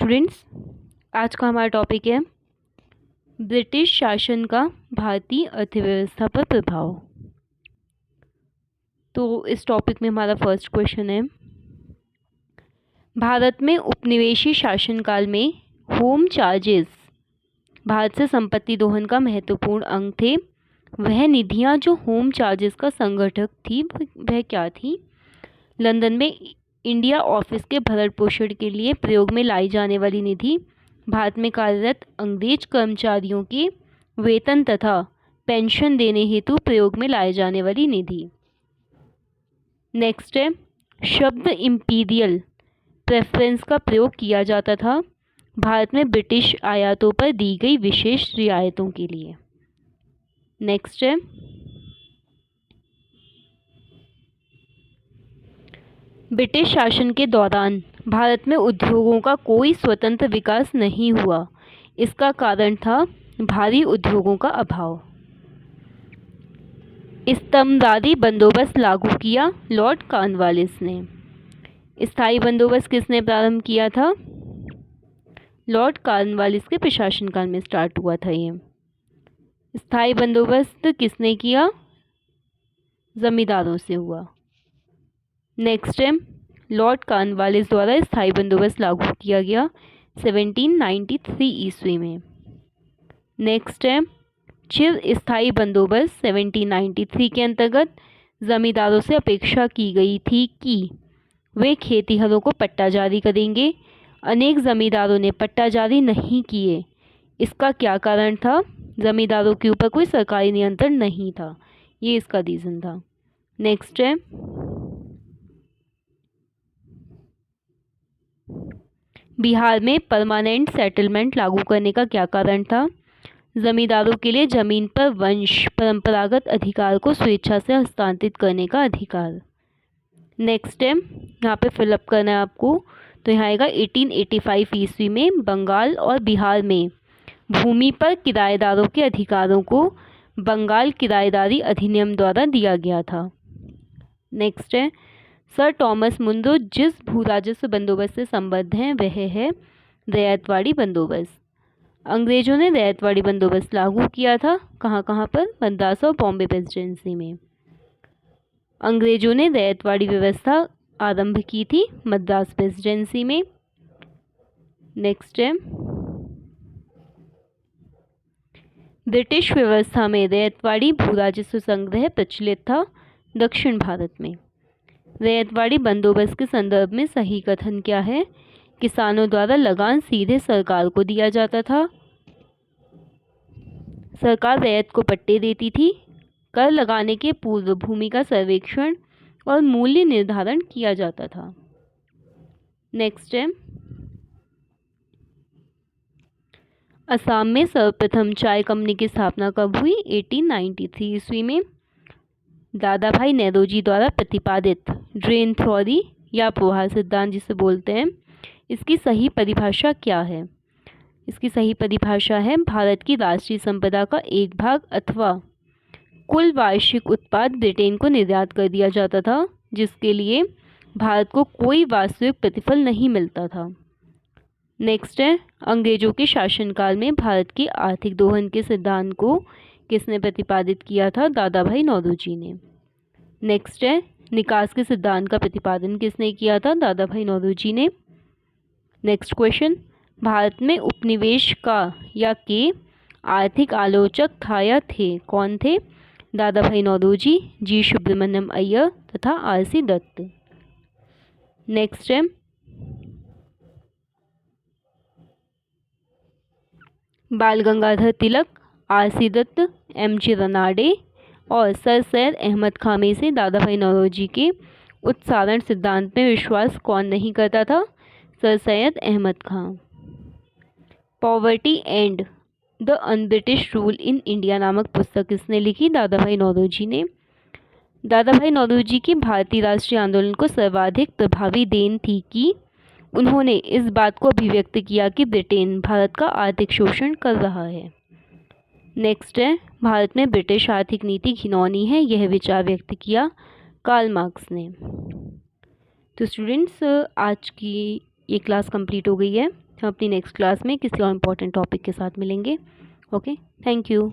Students, आज का हमारा टॉपिक है ब्रिटिश शासन का भारतीय अर्थव्यवस्था पर प्रभाव। तो इस टॉपिक में हमारा फर्स्ट क्वेश्चन है, भारत में उपनिवेशी शासनकाल में होम चार्जेस भारत से संपत्ति दोहन का महत्वपूर्ण अंग थे। वह निधियां जो होम चार्जेस का संगठक थी वह क्या थी? लंदन में इंडिया ऑफिस के भरण पोषण के लिए प्रयोग में लाई जाने वाली निधि, भारत में कार्यरत अंग्रेज कर्मचारियों के वेतन तथा पेंशन देने हेतु प्रयोग में लाए जाने वाली निधि। नेक्स्ट है, शब्द इंपीरियल प्रेफरेंस का प्रयोग किया जाता था भारत में ब्रिटिश आयातों पर दी गई विशेष रियायतों के लिए। नेक्स्ट है, ब्रिटिश शासन के दौरान भारत में उद्योगों का कोई स्वतंत्र विकास नहीं हुआ। इसका कारण था भारी उद्योगों का अभाव। स्तंभदारी बंदोबस्त लागू किया लॉर्ड कॉर्नवालिस ने। स्थायी बंदोबस्त किसने प्रारंभ किया था? लॉर्ड कॉर्नवालिस के प्रशासनकाल में स्टार्ट हुआ था ये। स्थायी बंदोबस्त किसने किया? जमींदारों से हुआ। नेक्स्ट है, लॉर्ड कॉर्नवालिस द्वारा स्थायी बंदोबस्त लागू किया गया 1793 ईस्वी में। नेक्स्ट है, चिर स्थायी बंदोबस्त 1793 के अंतर्गत जमींदारों से अपेक्षा की गई थी कि वे खेतीहरों को पट्टा जारी करेंगे। अनेक जमींदारों ने पट्टा जारी नहीं किए। इसका क्या कारण था? जमींदारों के ऊपर कोई सरकारी नियंत्रण नहीं था, ये इसका रीज़न था। नेक्स्ट है, बिहार में परमानेंट सेटलमेंट लागू करने का क्या कारण था? जमींदारों के लिए जमीन पर वंश परंपरागत अधिकार को स्वेच्छा से हस्तांतरित करने का अधिकार। नेक्स्ट है, यहाँ पे फिलअप करना है आपको, तो यहाँ आएगा 1885 ईस्वी में बंगाल और बिहार में भूमि पर किराएदारों के अधिकारों को बंगाल किराएदारी अधिनियम द्वारा दिया गया था। नेक्स्ट है, सर टॉमस मुंडो जिस भू राजस्व बंदोबस्त से संबद्ध हैं वह है रैयतवाड़ी बंदोबस्त। अंग्रेजों ने रैयतवाड़ी बंदोबस्त लागू किया था कहाँ कहाँ पर? मद्रास और बॉम्बे प्रेसिडेंसी में। अंग्रेजों ने रैयतवाड़ी व्यवस्था आरंभ की थी मद्रास प्रेसिडेंसी में। नेक्स्ट है, ब्रिटिश व्यवस्था में रैयतवाड़ी भू राजस्व संग्रह प्रचलित था दक्षिण भारत में। रैयतवाड़ी बंदोबस्त के संदर्भ में सही कथन क्या है? किसानों द्वारा लगान सीधे सरकार को दिया जाता था। सरकार रैयत को पट्टे देती थी। कर लगाने के पूर्व भूमि का सर्वेक्षण और मूल्य निर्धारण किया जाता था। नेक्स्ट है, असम में सर्वप्रथम चाय कंपनी की स्थापना कब हुई? 1893 ईस्वी में। दादा भाई नौरोजी द्वारा प्रतिपादित ड्रेन थ्योरी या प्रवाह सिद्धांत जिसे बोलते हैं, इसकी सही परिभाषा क्या है? इसकी सही परिभाषा है, भारत की राष्ट्रीय संपदा का एक भाग अथवा कुल वार्षिक उत्पाद ब्रिटेन को निर्यात कर दिया जाता था, जिसके लिए भारत को कोई वास्तविक प्रतिफल नहीं मिलता था। नेक्स्ट है, अंग्रेजों के शासनकाल में भारत के आर्थिक दोहन के सिद्धांत को किसने प्रतिपादित किया था? दादा भाई नौरोजी ने। नेक्स्ट है, निकास के सिद्धांत का प्रतिपादन किसने किया था? दादा भाई नौरोजी ने। नेक्स्ट क्वेश्चन, भारत में उपनिवेश का या के आर्थिक आलोचक था या थे? कौन थे? दादा भाई नौरोजी, जी सुब्रमण्यम अय्यर तथा आर.सी. दत्त। नेक्स्ट है, बाल गंगाधर तिलक, आर.सी. दत्त, एम.जी. रनाडे और सर सैयद अहमद खां में से दादा भाई नौरोजी के उत्सारण सिद्धांत में विश्वास कौन नहीं करता था? Sir Syed Ahmed Khan. Poverty and the unBritish rule in India नामक पुस्तक किसने लिखी? दादा भाई नौरोजी ने। दादा भाई नौरोजी की भारतीय राष्ट्रीय आंदोलन को सर्वाधिक प्रभावी देन थी कि उन्होंने इस बात को अभिव्यक्त किया कि ब्रिटेन भारत का आर्थिक शोषण कर रहा है। नेक्स्ट है, भारत में ब्रिटिश आर्थिक नीति घिनौनी है, यह विचार व्यक्त किया कार्ल मार्क्स ने। तो स्टूडेंट्स, आज की ये क्लास कंप्लीट हो गई है। हम अपनी नेक्स्ट क्लास में किसी और इम्पोर्टेंट टॉपिक के साथ मिलेंगे। Okay, thank you.